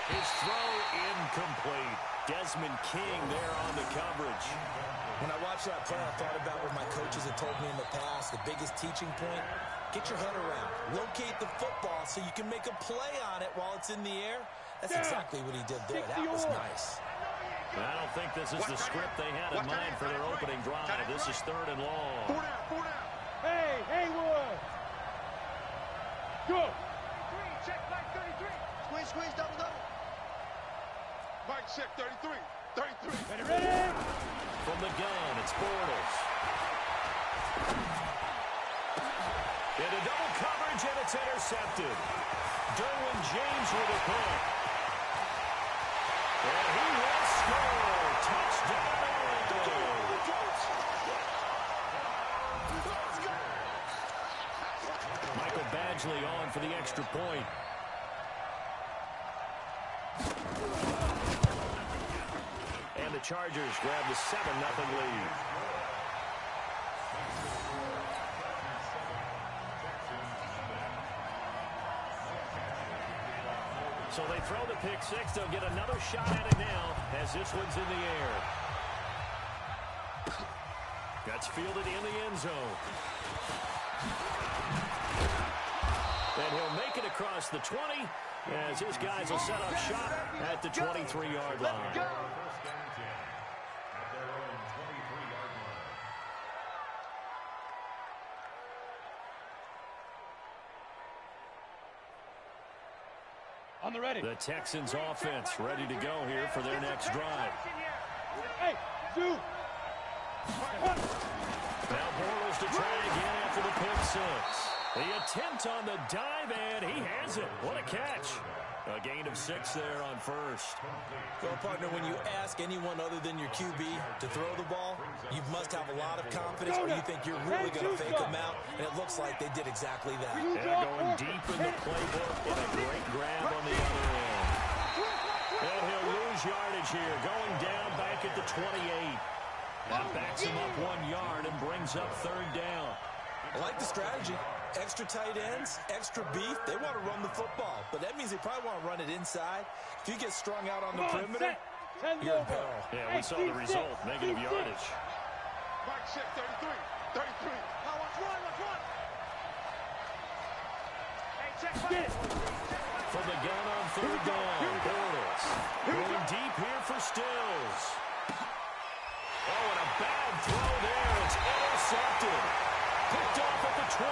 His throw incomplete. Desmond King there on the coverage. When I watched that play, I thought about what my coaches had told me in the past. The biggest teaching point, get your head around. Locate the football so you can make a play on it while it's in the air. That's exactly what he did there. That was nice. I don't think this is the script they had in mind for their opening drive. This is 3rd and long. 4 down, 4 down. Hey, Haywood. Go. Check Mike 33. Squeeze, squeeze, double, double. Mike check 33. 33. Ready? From the gun, it's Bortles. Into double coverage, and it's intercepted. Derwin James with a pick. And he will score. Touchdown. Michael Badgley on for the extra point. And the Chargers grab the 7-0 lead. So they throw the pick six. They'll get another shot at it now as this one's in the air. That's fielded in the end zone. And he'll make it across the 20 as his guys will set up shop at the 23-yard line. On the ready. The Texans offense ready to go here for their next drive. Hey, two. Now Bortles to try again after the pick six. The attempt on the dive, and he has it. What a catch. A gain of 6 there on first. Well, partner, when you ask anyone other than your QB to throw the ball, you must have a lot of confidence or you think you're really going to fake them out, and it looks like they did exactly that. Yeah, going deep in the playbook and a great grab on the other end. And he'll lose yardage here, going down back at the 28. That backs him up 1 yard and brings up 3rd down. I like the strategy. Extra tight ends, extra beef. They want to run the football, but that means they probably want to run it inside. If you get strung out on the perimeter, you're in peril. Yeah, we saw the result, negative yardage. Mike check 33. 33. Now watch one, watch one. Hey, check Mike. From the gun on 3rd down, Bortles. Going deep here for Stills. Oh, and a bad throw there. It's intercepted. Picked off at the 20.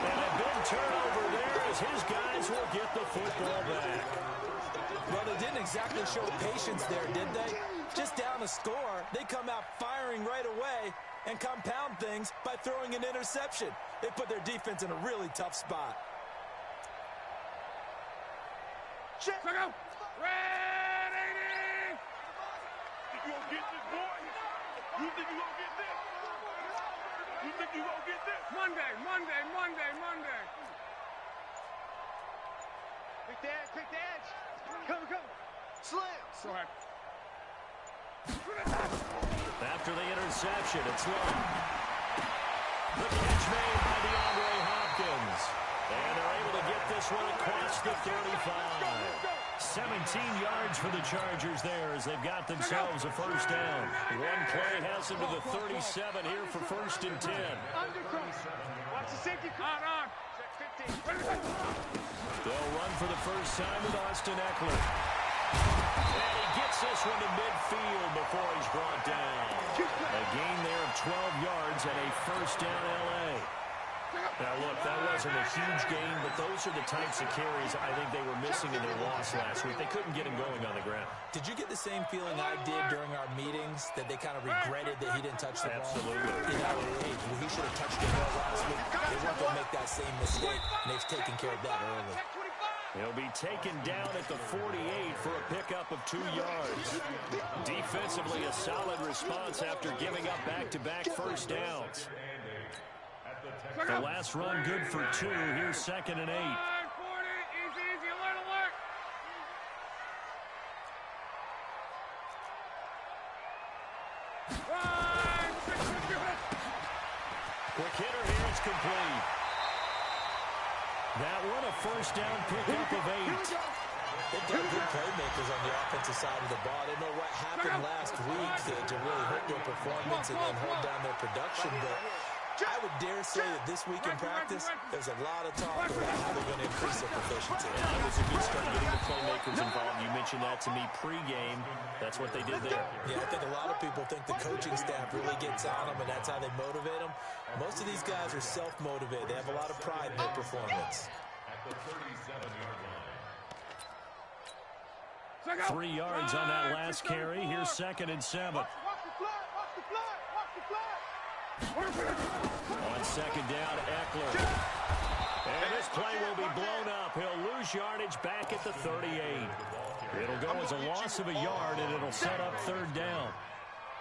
And a big turnover there as his guys will get the football back. Well, they didn't exactly show patience there, did they? Just down a score, they come out firing right away and compound things by throwing an interception. They put their defense in a really tough spot. Check. Ready. You gonna get this, boy? You think you gonna get this? You think you gonna get this? Monday. Pick the edge. Come. Slam. Right. After the interception, it's long. The catch made by DeAndre Hopkins. And they're able to get this one across the 35. 17 yards for the Chargers there as they've got themselves a 1st down. One play has them to the 37 here for 1st and 10. Watch the safety. On. Check 15. They'll run for the first time with Austin Eckler. And he gets this one to midfield before he's brought down. A gain there of 12 yards and a 1st down LA. Now, look, that wasn't a huge gain, but those are the types of carries I think they were missing in their loss last week. They couldn't get him going on the ground. Did you get the same feeling I did during our meetings, that they kind of regretted that he didn't touch the ball? Absolutely. You know, hey, he should have touched the ball last week. They weren't going to make that same mistake, and they've taken care of that early. He'll be taken down at the 48 for a pickup of 2 yards. Defensively, a solid response after giving up back-to-back 1st downs. The last run good for 2. Here's 2nd and 8. Easy, alert. Quick hitter here, it's complete. That one a 1st down pickup of 8. They've got good playmakers on the offensive side of the ball. I didn't know what happened last week to really hurt their performance and then hold down their production, but I would dare say that this week in practice, there's a lot of talk about how they're going to increase their proficiency. Yeah, that was a good start getting the playmakers involved. You mentioned that to me pregame. That's what they did there. Yeah, I think a lot of people think the coaching staff really gets on them, and that's how they motivate them. Most of these guys are self-motivated. They have a lot of pride in their performance. At the 37-yard line. 3 yards on that last carry. Here's 2nd and 7. Watch the flag, watch the flag, watch the flag. On 2nd down, Eckler. And this play will be blown up. He'll lose yardage back at the 38. It'll go as a loss of a yard, and it'll set up 3rd down.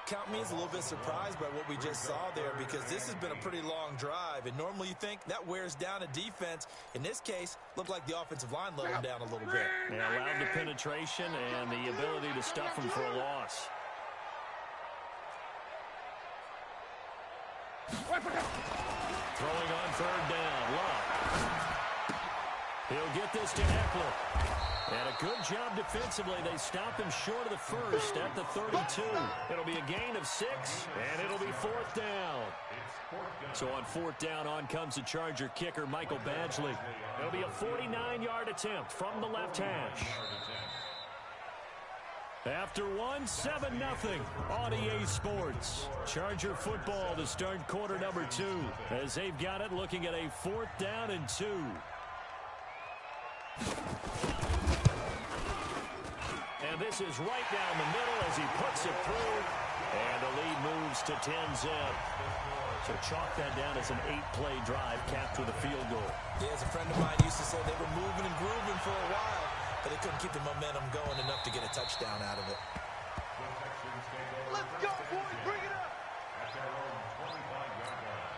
Count me as a little bit surprised by what we just saw there, because this has been a pretty long drive, and normally you think that wears down a defense. In this case, looked like the offensive line let them down a little bit. They allowed the penetration and the ability to stuff them for a loss. Throwing on 3rd down, Love. He'll get this to Eckler. And a good job defensively. They stop him short of the first at the 32. It'll be a gain of 6, and it'll be 4th down. So on 4th down, on comes the Charger kicker, Michael Badgley. It'll be a 49-yard attempt from the left hash. After one, 7-0 on EA Sports. Charger football to start quarter number 2 as they've got it looking at a 4th down and 2. And this is right down the middle as he puts it through. And the lead moves to 10-zip. So chalk that down as an 8-play drive capped with a field goal. Yeah, as a friend of mine used to say, they were moving and grooving for a while, but they couldn't keep the momentum going enough to get a touchdown out of it. Let's go, boys. Bring it up. At their own 25-yard line.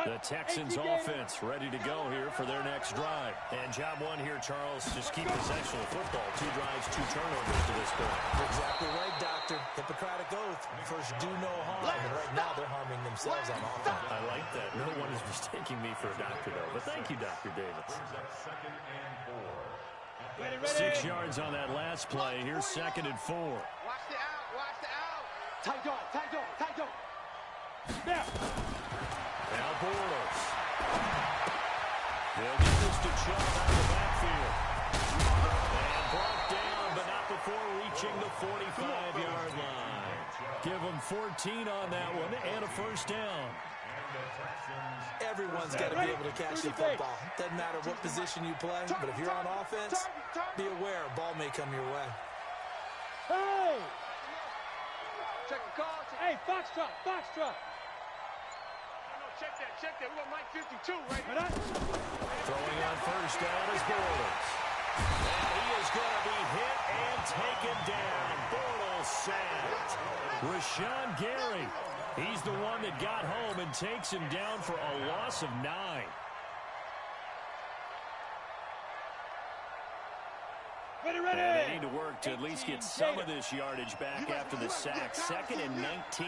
The Texans offense ready to go here for their next drive. And job one here, Charles, just keep possession of football. 2 drives, 2 turnovers to this point. You're exactly right, Doctor. Hippocratic oath. First, do no harm. And right now, they're harming themselves on offense. I like that. No one is mistaking me for a doctor, though. But thank you, Dr. Davis. 6 yards on that last play. Here's 2nd and 4. Watch the out, watch the out. Tight dog, tight dog, tight dog. Now. Now Bortles. They'll get this to Chubb out of the backfield. And brought down, but not before reaching the 45-yard line. Give them 14 on that one and a 1st down. Everyone's got to be able to catch the football. Doesn't matter what position you play, but if you're on offense, be aware a ball may come your way. Hey! Check the call. Hey, Foxtrot, Foxtrot. Check that. We got Mike 52 right Right on. Throwing on 1st down is Bortles. And he is going to be hit and taken down. Bortles sacked. Rashawn Gary. He's the one that got home and takes him down for a loss of 9. Ready. And they need to work to at least get some of this yardage back after the sack. 2nd and 19.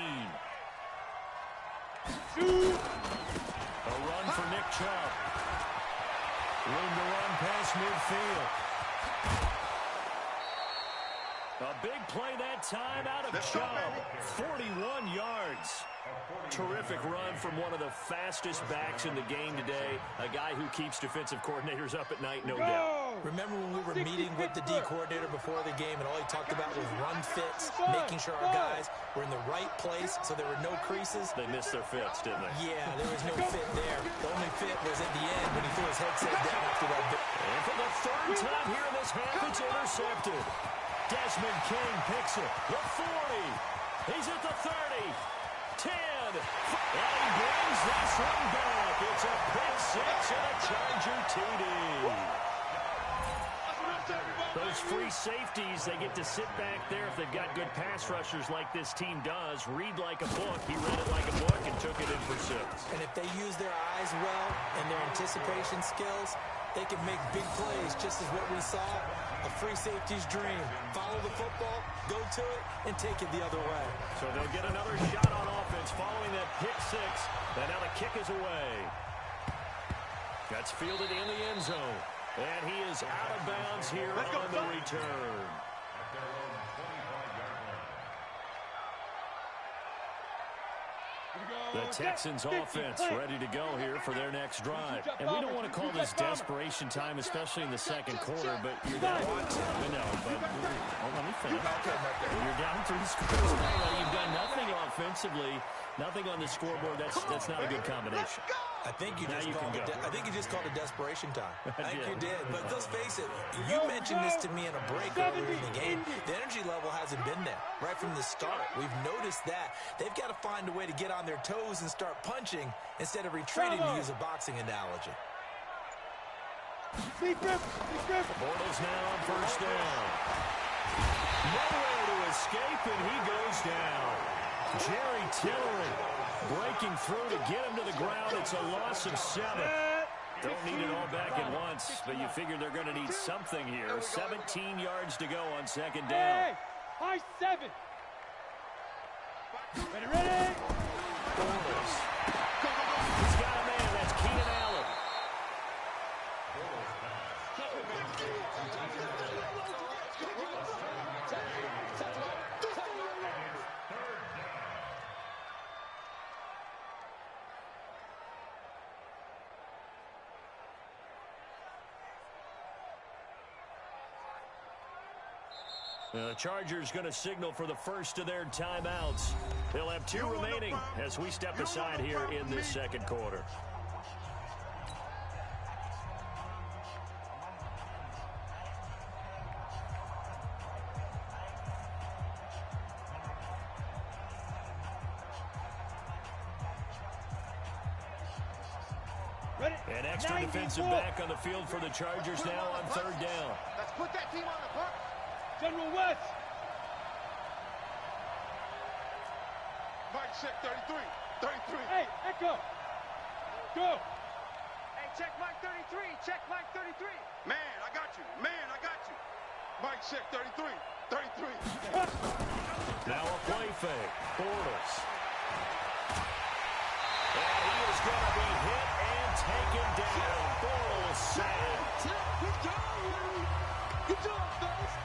A run for Nick Chubb. Room to run past midfield. A big play that time out of Chubb. 41 yards. Terrific run from one of the fastest backs in the game today. A guy who keeps defensive coordinators up at night, no doubt. Remember when we were meeting with the D coordinator before the game and all he talked about was run fits, making sure our guys were in the right place so there were no creases? They missed their fits, didn't they? Yeah, there was no fit there. The only fit was at the end when he threw his headset down after that. And for the 3rd time here in this half, it's intercepted. Desmond King picks it. The 40. He's at the 30. 10. And he brings this one back. It's a pick 6 and a Charger TD. Those free safeties, they get to sit back there if they've got good pass rushers like this team does. Read like a book. He read it like a book and took it in for 6. And if they use their eyes well and their anticipation skills, they can make big plays just as what we saw A free safety's dream. Follow the football, go to it, and take it the other way. So they'll get another shot on offense following that pick six. And now the kick is away. That's fielded in the end zone. And he is out of bounds here on the return. The Texans offense ready to go here for their next drive. And we don't want to call this desperation time, especially in the second quarter, but you're down. Let me finish. You're down 3 scores. You've done nothing offensively, nothing on the scoreboard. That's not a good combination. I think you just called it desperation time. I think you did. But let's face it, you mentioned this to me in a break earlier in the game. The energy level hasn't been there right from the start. We've noticed that. They've got to find a way to get on their toes and start punching instead of retreating, to use a boxing analogy. Bortles now on first down. Nowhere to escape, and he goes down. Jerry Tillery breaking through to get him to the ground. It's a loss of 7. Don't need it all back at once, but you figure they're going to need something here. 17 yards to go on second down. High 7. Ready? Bortles. He's got a man. That's Keenan Allen. The Chargers going to signal for the first of their timeouts. They'll have 2 remaining as we step aside here in this second quarter. An extra defensive back on the field for the Chargers now on third down. Let's put that team on the punt. General West. Mike, check 33. 33. Hey, Echo. Go. Hey, check Mike 33. Check Mike 33. Man, I got you. Man, I got you. Mike, check 33. 33. Now a play fake. Bortles. And he is going to be hit and taken down. Bortles sacked. Good job, Larry. Good job, fellas.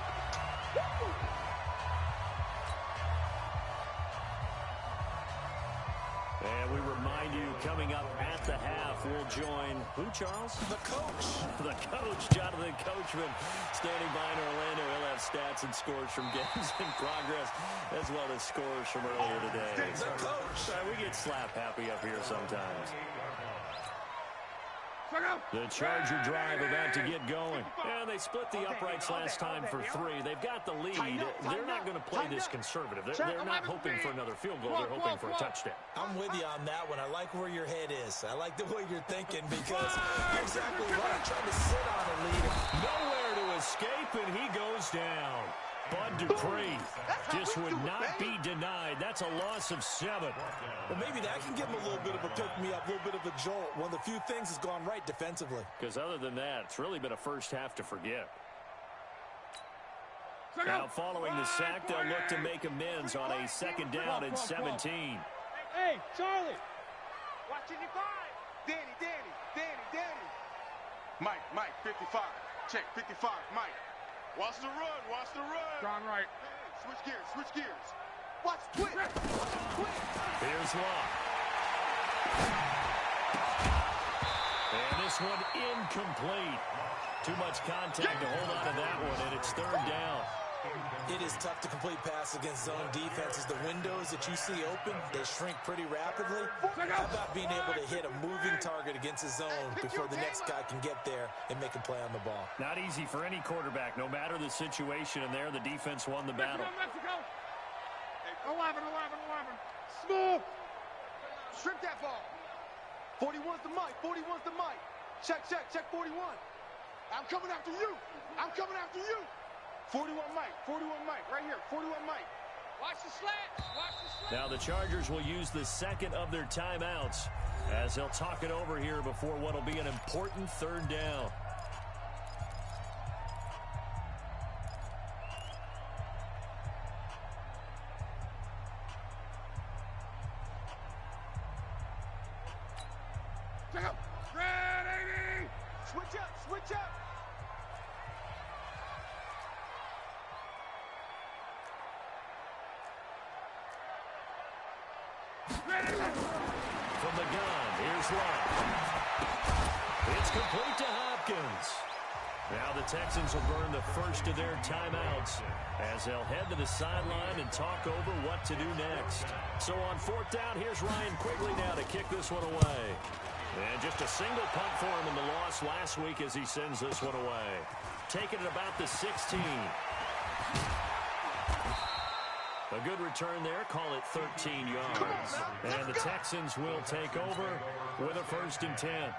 And we remind you, coming up at the half, we'll join who, Charles? The coach. The coach, Jonathan Coachman, standing by in Orlando. He'll have stats and scores from games in progress, as well as scores from earlier today. The coach. We get slap happy up here sometimes. The Charger drive about to get going. And they split the uprights last time for 3. They've got the lead. They're not going to play this conservative. They're not hoping for another field goal. They're hoping for a touchdown. I'm with you on that one. I like where your head is. I like the way you're thinking because you're exactly right. Trying to sit on a lead. Nowhere to escape, and he goes down. Bud Dupree just would not be denied. That's a loss of 7. Well, maybe that can give him a little bit of a pick-me-up, a little bit of a jolt. One of the few things has gone right defensively. Because other than that, it's really been a first half to forget. Now, following the sack, they'll look to make amends on a second down and 17. Hey, Charlie. Watching you five. Danny. Mike, 55. Check, 55, Mike. Watch the run. Gone right. Hey, switch gears. Watch twitch. Here's Locke. And this one incomplete. Too much contact to hold on to that one, and it's third down. It is tough to complete pass against zone defenses. The windows that you see open, they shrink pretty rapidly. How about being able to hit a moving target against a zone before the next guy can get there and make a play on the ball? Not easy for any quarterback, no matter the situation, and there the defense won the battle. Mexico. 11. Smooth. Strip that ball. 41's the Mike. Check 41. I'm coming after you. 41 Mike, right here, 41 Mike. Watch the slant. Now the Chargers will use the second of their timeouts as they'll talk it over here before what will be an important third down. Watch out. From the gun, here's LAC. It's complete to Hopkins. Now the Texans will burn the first of their timeouts as they'll head to the sideline and talk over what to do next. So on fourth down, here's Ryan Quigley now to kick this one away. And just a single punt for him in the loss last week as he sends this one away. Taking it about the 16. A good return there. Call it 13 yards. And the Texans will take over with a 1st and 10.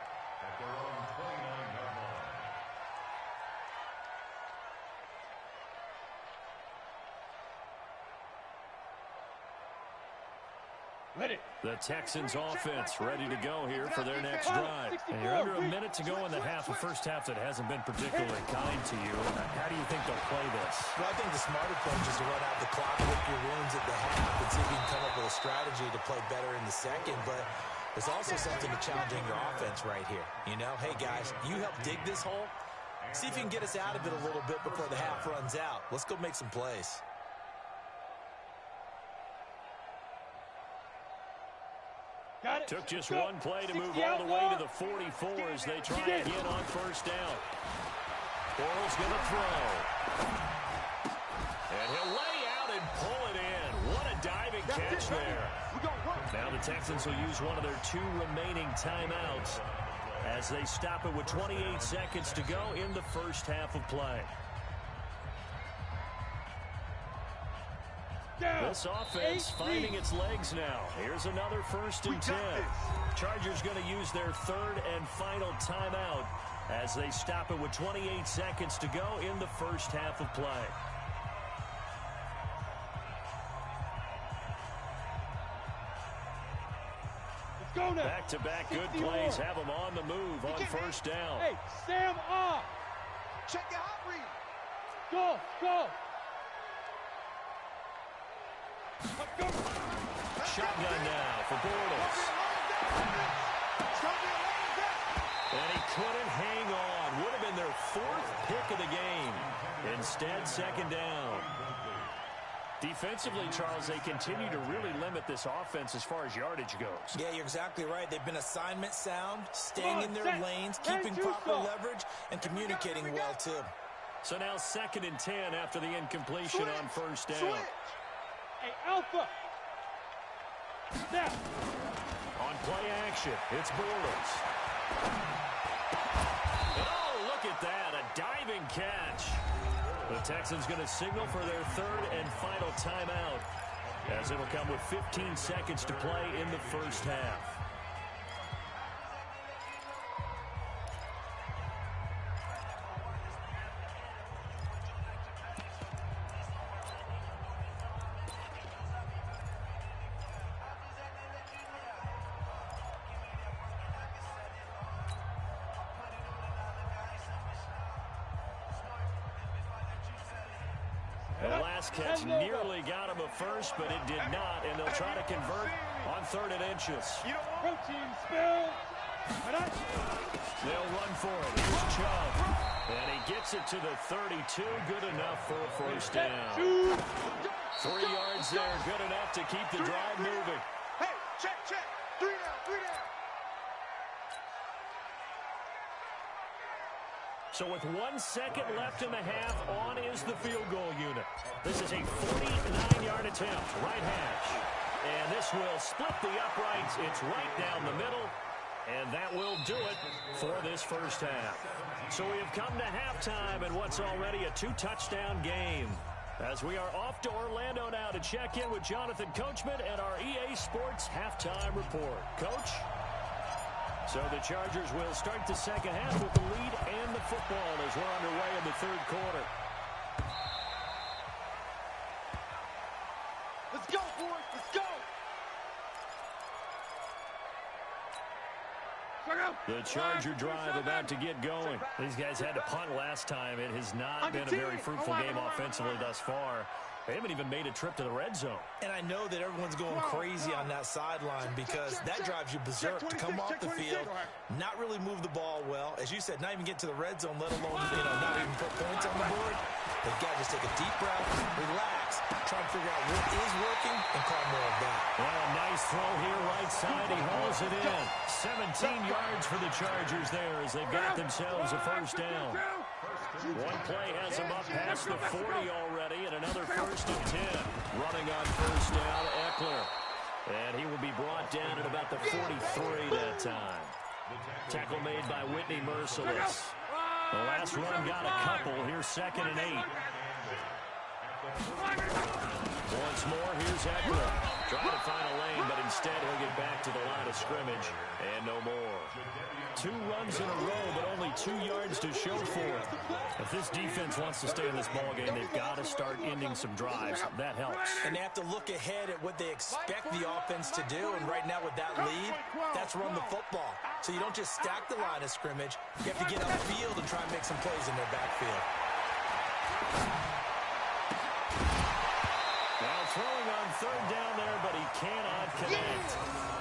The Texans offense ready to go here for their next drive. And you're under a minute to go in the half, a first half that hasn't been particularly kind to you. How do you think they'll play this? Well, I think the smart approach is to run out the clock, lick your wounds at the half, and see if you can come up with a strategy to play better in the second. But there's also something to challenging your offense right here. You know, hey, guys, you help dig this hole. See if you can get us out of it a little bit before the half runs out. Let's go make some plays. Took just one play to move all the way to the 44 as they try again on 1st down. Bortles going to throw. And he'll lay out and pull it in. What a diving catch there. Now the Texans will use one of their 2 remaining timeouts as they stop it with 28 seconds to go in the first half of play. This offense finding its legs now. Here's another 1st and 10. Chargers going to use their 3rd and final timeout as they stop it with 28 seconds to go in the first half of play. Let's go now. Back-to-back good plays have them on the move on 1st down. Hey, Sam off. Check your hot read. Go, go. Shotgun now for Bortles. And he couldn't hang on. Would have been their 4th pick of the game. Instead, 2nd down. Defensively, Charles, they continue to really limit this offense as far as yardage goes. Yeah, you're exactly right. They've been assignment sound, staying in their lanes, keeping proper leverage, and communicating well, too. So now 2nd and 10 after the incompletion on 1st down. Hey, Alpha. Snap. On play action, it's Bortles. And oh, look at that, a diving catch. The Texans going to signal for their 3rd and final timeout as it'll come with 15 seconds to play in the first half. The last catch nearly got him a first, but it did not, and they'll try to convert on 3rd and inches. Protein spill. They'll run for it. Here's Chubb. And he gets it to the 32. Good enough for a 1st down. 3 yards there. Good enough to keep the drive moving. Hey, check. 3 down, 3 down. So with 1 second left in the half, on is the field goal unit. This is a 49-yard attempt, right hash. And this will split the uprights. It's right down the middle. And that will do it for this first half. So we have come to halftime in what's already a 2-touchdown game. As we are off to Orlando now to check in with Jonathan Coachman and our EA Sports halftime report. Coach? So the Chargers will start the second half with the lead and the football as we're underway in the 3rd quarter. Let's go, boys. Let's go. The Charger drive about to get going. These guys had to punt last time. It has not been a very fruitful game offensively thus far. They haven't even made a trip to the red zone. And I know that everyone's going crazy on that sideline because that drives you berserk to come off the field, not really move the ball well. As you said, not even get to the red zone, let alone, not even put points on the board. They've got to just take a deep breath, relax, try and figure out what is working, and call more of that. Well, a nice throw here right side. He hauls it in. 17 yards for the Chargers there as they've got themselves a first down. One play has them up past the 40 already, and another 1st and 10. Running on first down, Eckler. And he will be brought down at about the 43 that time. Tackle made by Whitney Merciless. The last run got a couple. Here's 2nd and 8. Once more, here's Eckler. Trying to find a lane, but instead he'll get back to the line of scrimmage. And no more. 2 runs in a row, but only 2 yards to show for it. If this defense wants to stay in this ballgame, they've got to start ending some drives. That helps. And they have to look ahead at what they expect the offense to do. And right now with that lead, that's run the football. So you don't just stack the line of scrimmage. You have to get upfield and try and make some plays in their backfield. Well, throwing on 3rd down there, but he cannot connect.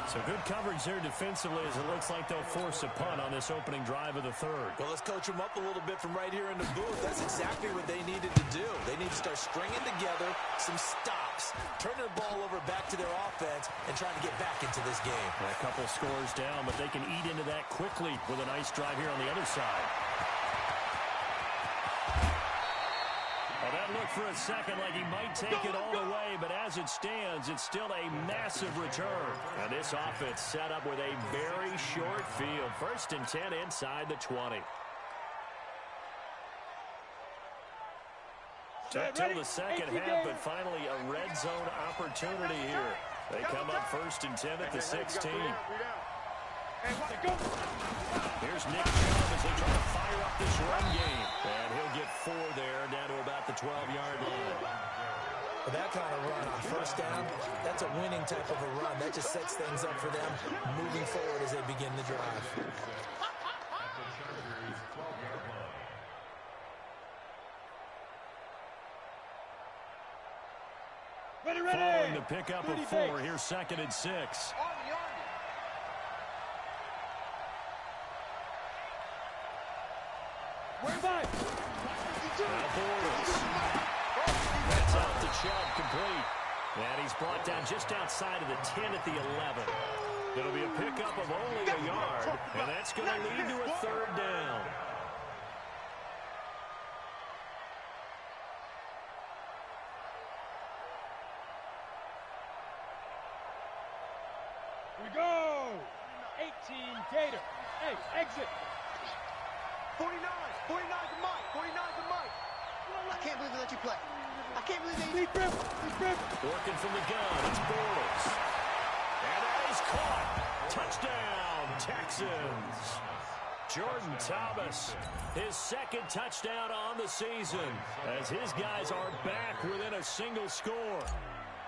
So good coverage there defensively as it looks like they'll force a punt on this opening drive of the 3rd. Well, let's coach them up a little bit from right here in the booth. That's exactly what they needed to do. They need to start stringing together some stops, turn their ball over back to their offense, and trying to get back into this game. A couple scores down, but they can eat into that quickly with a nice drive here on the other side. Well, that looked for a second like he might take it all the way, but as it stands, it's still a massive return. And this offense set up with a very short field. 1st and 10 inside the 20. Took till the second half, but finally a red zone opportunity here. They come up 1st and 10 at the 16. Here's Nick Chubb as they try to fire up this run game. And he'll get 4 there, down to about the 12-yard line. With that kind of run on 1st down, that's a winning type of a run. That just sets things up for them moving forward as they begin the drive. Following the pickup of 4, here's 2nd and 6. That's out to Chubb, complete. And he's brought down just outside of the 10 at the 11. It'll be a pickup of only a yard, and that's going to lead to a 3rd down. We go! 18 Gator. Hey, exit. 49 to Mike. 49 to Mike. I can't believe they let you play. I can't believe they... Deep grip. Working from the gun, it's Bortles. And that is caught. Touchdown, Texans. Jordan Thomas, his 2nd touchdown on the season, as his guys are back within a single score.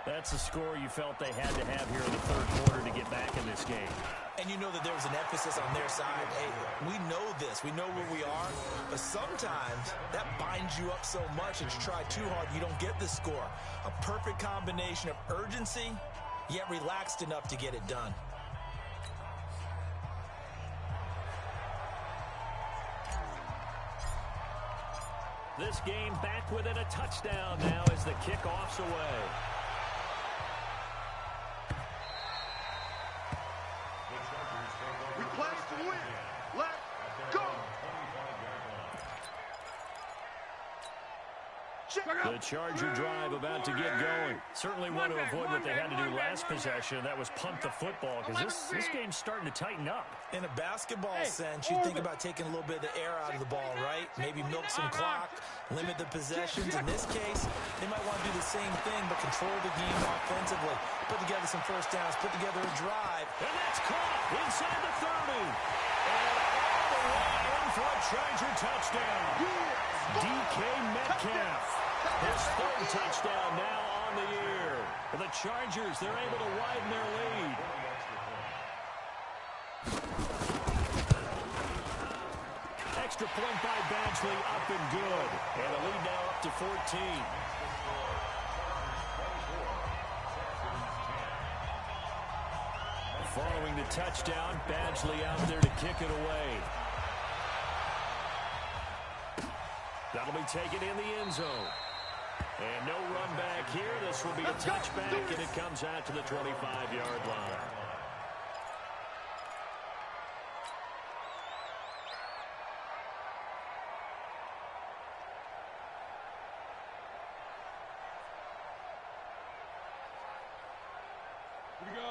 That's a score you felt they had to have here in the 3rd quarter to get back in this game. And you know that there was an emphasis on their side. Hey, we know this. We know where we are. But sometimes that binds you up so much that you try too hard, you don't get the score. A perfect combination of urgency, yet relaxed enough to get it done. This game back within a touchdown now as the kickoff's away. We play to win. Let's go. The Charger drive about to get going. Certainly want to avoid what they had to do last possession. That was punt the football, because this game's starting to tighten up. In a basketball sense, you think about taking a little bit of the air out of the ball, right? Maybe milk some clock, limit the possessions. In this case, they might want to do the same thing, but control the game offensively. Put together some 1st downs, put together a drive. And that's caught inside the 30. And all the way in for a Charger touchdown. DK Metcalf, his 3rd touchdown now on the year. For the Chargers, they're able to widen their lead. extra point by Badgley, up and good. And the lead now up to 14. Following the touchdown, Badgley out there to kick it away. That'll be taken in the end zone. And no run back here. This will be a touchback, and it comes out to the 25-yard line.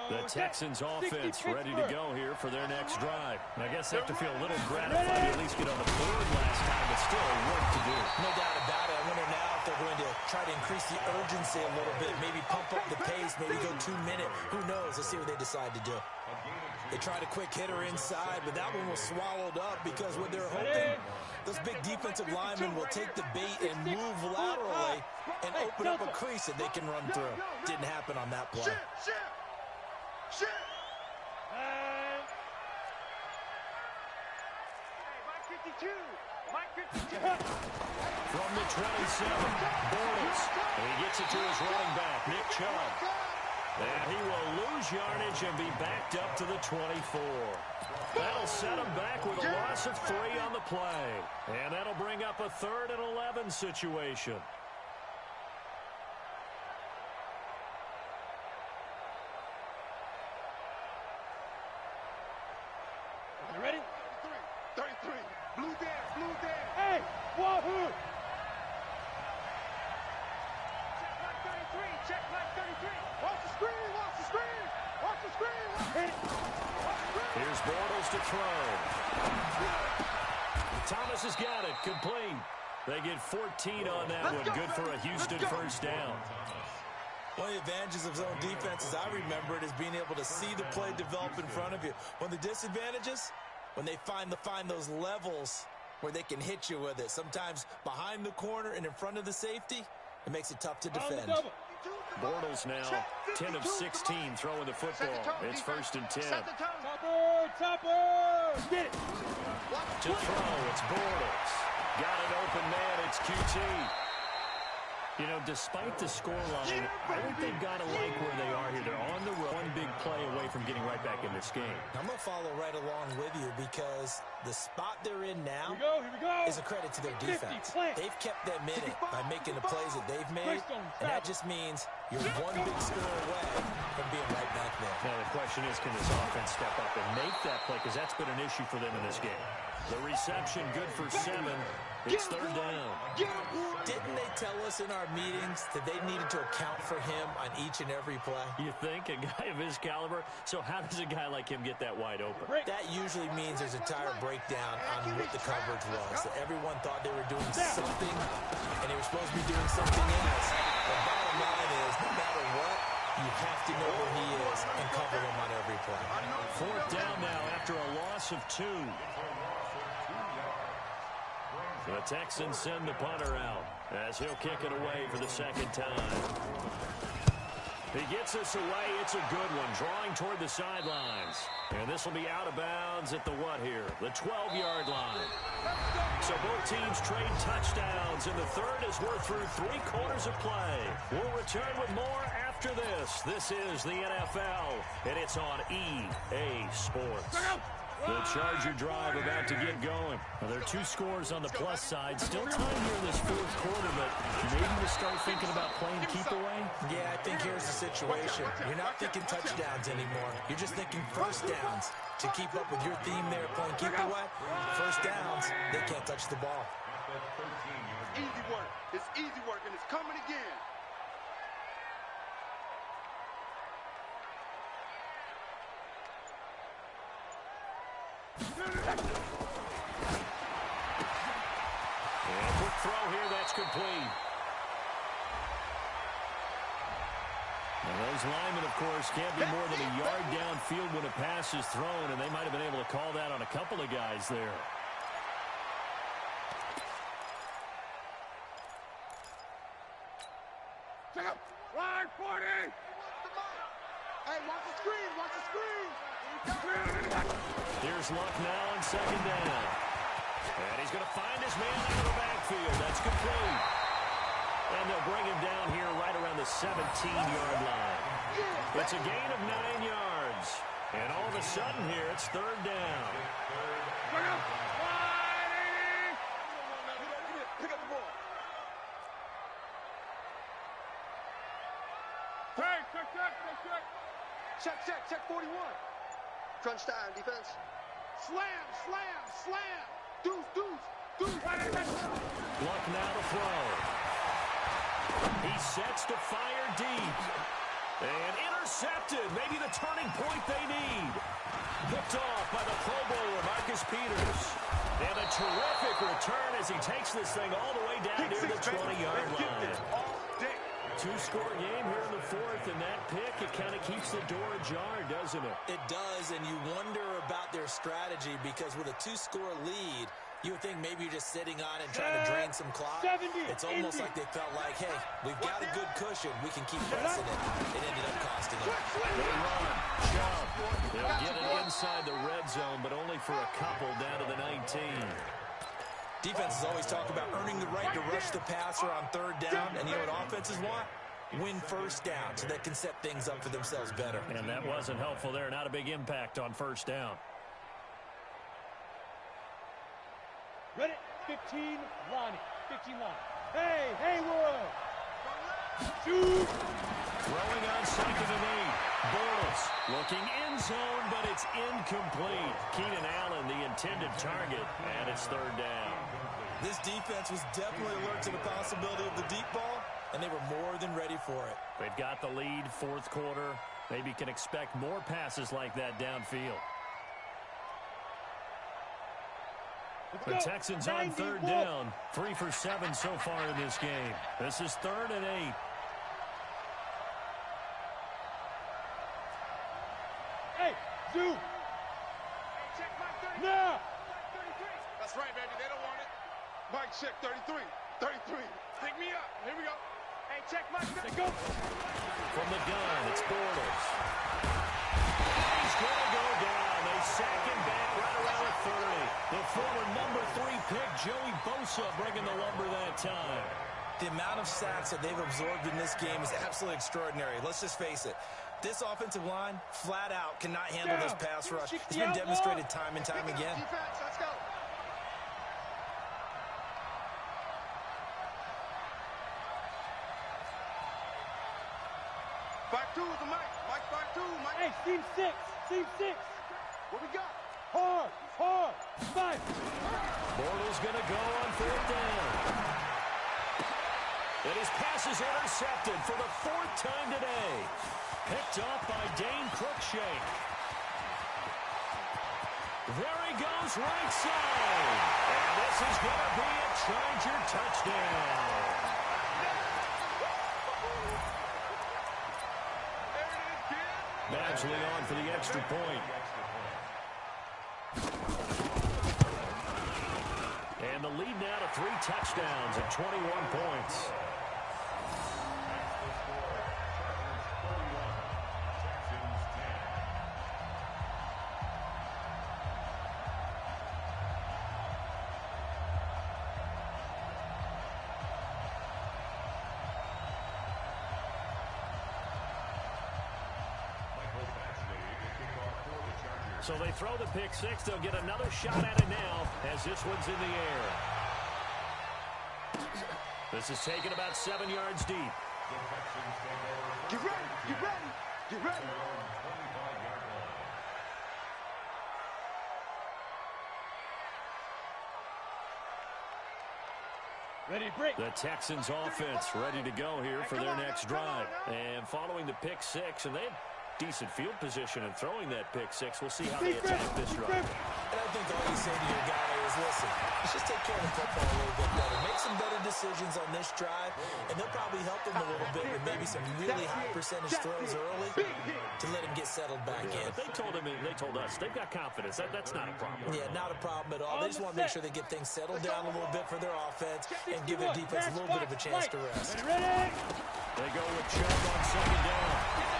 The Texans offense ready to go here for their next drive. I guess they have to feel a little gratified to at least get on the board last time, but still work to do. No doubt about it. I wonder now if they're going to try to increase the urgency a little bit, maybe pump up the pace, maybe go 2-minute. Who knows? Let's see what they decide to do. They tried a quick hitter inside, but that one was swallowed up because what they're hoping, those big defensive linemen will take the bait and move laterally and open up a crease that they can run through. Didn't happen on that play. Shit! From the 27, Bortles. And he gets it to his running back, Nick Chubb. And he will lose yardage and be backed up to the 24. That'll set him back with a loss of 3 on the play. And that'll bring up a 3rd and 11 situation. You ready? 33. Blue there. Hey, wahoo! Check right 33. Watch the screen. Here's Bortles to throw. Thomas has got it. Complete. They get 14 on that one. Good for a Houston first down. One of the advantages of zone defense, as I remember it, is being able to see the play develop in front of you. One of the disadvantages, when they find those levels where they can hit you with it. Sometimes behind the corner and in front of the safety, it makes it tough to defend. Bortles now 10 of 16 throwing the football. It's 1st and 10. Topper! Get it! To throw, it's Bortles. Got an open man, it's QT. You know, despite the scoreline, I think they've got to like where they are here. They're on the road, one big play away from getting right back in this game. I'm going to follow right along with you because the spot they're in now Here we go. is a credit to their defense. They've kept them in it by making the plays that they've made, and that just means you're one big score away from being right back there. Now the question is, can this offense step up and make that play? Because that's been an issue for them in this game. The reception good for 7. It's 3rd down. Didn't they tell us in our meetings that they needed to account for him on each and every play? You think? A guy of his caliber? So how does a guy like him get that wide open? That usually means there's a tire breakdown on what the coverage was. That everyone thought they were doing something, and they were supposed to be doing something else. The bottom line is, no matter what, you have to know where he is and cover him on every play. 4th down now after a loss of 2. The Texans send the punter out as he'll kick it away for the 2nd time. He gets this away. It's a good one, drawing toward the sidelines. And this will be out of bounds at the what here? The 12-yard line. So both teams trade touchdowns, and the 3rd as we're through 3 quarters of play. We'll return with more after this. This is the NFL, and it's on EA Sports. The Charger drive about to get going. Well, there are 2 scores on the plus side. Still time here in this 4th quarter, but maybe we'll start thinking about playing keep away. Yeah, I think here's the situation. You're not thinking touchdowns anymore. You're just thinking first downs. To keep up with your theme there, playing keep away, first downs, they can't touch the ball. It's easy work, and it's coming again. And quick throw here, that's complete. And those linemen, of course, can't be more than a yard downfield when a pass is thrown, and they might have been able to call that on a couple of guys there. Line 40! Hey, watch the screen! Here's Luck now on 2nd down. And he's going to find his man out of the backfield. That's complete. And they'll bring him down here right around the 17-yard line. It's a gain of 9 yards. And all of a sudden here, it's third down. Pick up the ball. Check 41. Crunch time, defense. Slam. Deuce. Luck now to throw. He sets to fire deep. And intercepted. Maybe the turning point they need. Picked off by the Pro Bowler, Marcus Peters. And a terrific return as he takes this thing all the way down near the 20-yard line. Two-score game here in the fourth, and that pick, it kind of keeps the door ajar, doesn't it? It does, and you wonder about their strategy because with a two-score lead, you would think maybe you're just sitting on it and trying to drain some clock. It's almost like they felt like, hey, we've got a good cushion. We can keep pressing it. It ended up costing them. They run, jump. They'll get it inside the red zone, but only for a couple down to the 19. Defenses always talk about earning the right to rush the passer on third down, and you know what offenses want? Win first down so they can set things up for themselves better. And that wasn't helpful there. Not a big impact on first down. Ready? 15, Lonnie. 15 line. Hey, Haywood! Shoot! Throwing on 2nd and 8. Bortles looking in zone, but it's incomplete. Keenan Allen, the intended target, and it's third down. This defense was definitely alert to the possibility of the deep ball, and they were more than ready for it. They've got the lead, fourth quarter. Maybe can expect more passes like that downfield. The Texans on third down. 3 for 7 so far in this game. This is 3rd and 8. Hey, Zoo! Now! That's right, baby. They don't want it. Mike, check 33. Pick me up. Here we go. Hey, check Mike. Go! From the gun, it's Bortles. He's going to go down. They sack him back right around the 30. The former number 3 pick, Joey Bosa, bringing the lumber that time. The amount of sacks that they've absorbed in this game is absolutely extraordinary. Let's just face it. This offensive line, flat out, cannot handle this pass rush. It's been demonstrated time and time again. Defense, let's go. Back 2 is the Mike. Mike, back 2. Mike. Hey, team 6! Team 6! What we got? Hard! 5! Bortles going to go on 4th down. And his pass is intercepted for the 4th time today. Picked off by Dane Cruikshank. There he goes, right side. And this is going to be a Charger touchdown. Badgley on for the extra point. And the lead now to 3 touchdowns and 21 points. So they throw the pick 6. They'll get another shot at it now as this one's in the air. This is taken about 7 yards deep. Get ready. Ready, break! The Texans offense ready to go here for their next drive. And following the pick 6, and they have decent field position and throwing that pick 6. We'll see how they attack this drive. And I think all you say to your guy is, listen, let's just take care of the football a little bit better. Make some better decisions on this drive, and they'll probably help him a little bit with maybe some really high percentage throws early to let him get settled back in. They told us they've got confidence. That's not a problem. Yeah, not a problem at all. They just want to make sure they get things settled down a little bit for their offense and give their defense a little bit of a chance to rest. Ready? They go with Chubb on 2nd down.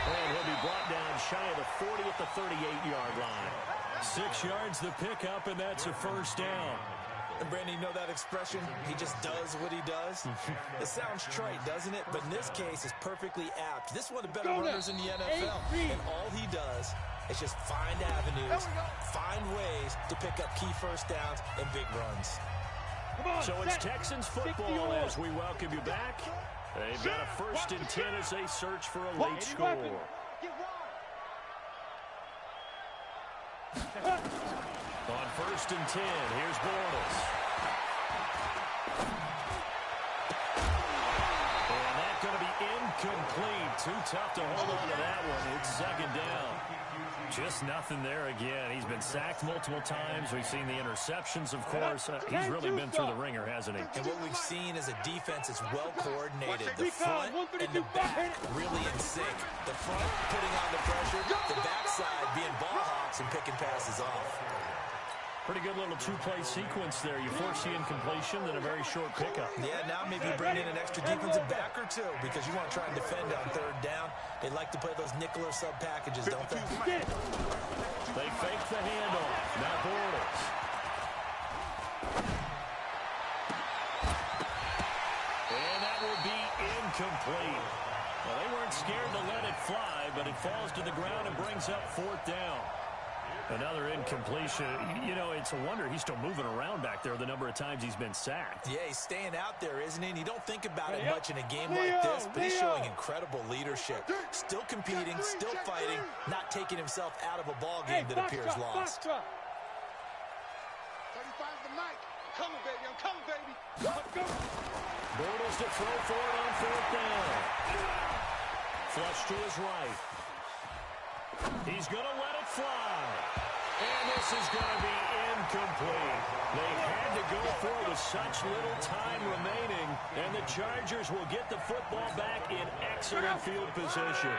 And he'll be brought down shy of the 40 at the 38-yard line. 6 6 yards the pickup, and that's a first down. And Brandon, you know that expression? He just does what he does. It sounds trite, doesn't it? But in this case, it's perfectly apt. This is one of the better runners in the NFL. And all he does is just find avenues, find ways to pick up key first downs and big runs. So it's Texans football as we welcome you back. They've got a 1st and 10 as they search for a late score. On 1st and 10, here's Bortles. And that's going to be incomplete. Too tough to hold on to that one. It's 2nd down. Just nothing there again. He's been sacked multiple times. We've seen the interceptions, of course. He's really been through the ringer, hasn't he? And what we've seen is a defense that's well coordinated. The front and the back really in sync. The front putting on the pressure, the backside being ball hawks and picking passes off. Pretty good little two-play sequence there. You force the incompletion, then a very short pickup. Yeah, now maybe bring in an extra defensive back or two because you want to try and defend on 3rd down. They like to play those nickel or sub packages, don't they? They fake the handoff. Now Bortles. And that will be incomplete. Well, they weren't scared to let it fly, but it falls to the ground and brings up 4th down. Another incompletion. You know, it's a wonder he's still moving around back there the number of times he's been sacked. Yeah, he's staying out there, isn't he? And you don't think about it much in a game like this, but he's showing incredible leadership. Still competing, still fighting, not taking himself out of a ball game that appears lost. 35 the mic. I'm coming, baby. I'm coming, baby. Let's go. Bortles to throw for it on 4th down. Flush to his right. He's going to let it fly. And this is going to be incomplete. They had to go for it with such little time remaining, and the Chargers will get the football back in excellent field position.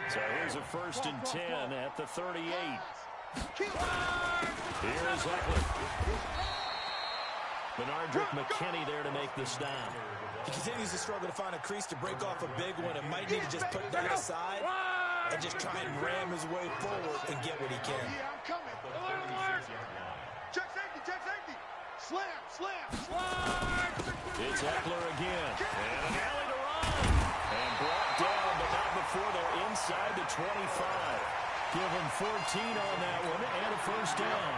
So here's a 1st and 10 at the 38. Here's Eckler. Benardrick McKinney there to make the stop. He continues to struggle to find a crease to break off a big one and might need to just put that aside and just try and ram his way forward and get what he can. Yeah, I'm coming. Check safety, check safety. Slam, slam, slam. It's Eckler again. And an alley to run. And brought down, but not before they're inside the 25. Give him 14 on that one and a 1st down.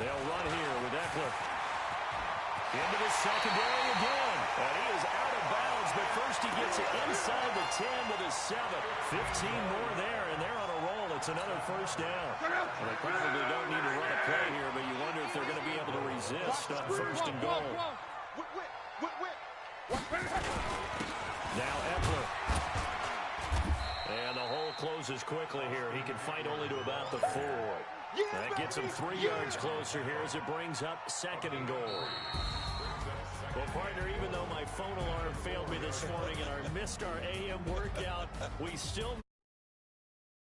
They'll run here with Eckler. Into the secondary again. And he is out of bounds, but first he gets it inside the 10 to the 7. 15 more there, and they're on a roll. It's another 1st down. Well, they probably don't need to run a play here, but you wonder if they're going to be able to resist on 1st and goal. Now Eckler. And the hole closes quickly here. He can fight only to about the 4. That gets him 3 yards closer here as it brings up 2nd and goal. Well, partner, even though my phone alarm failed me this morning and I missed our AM workout, we still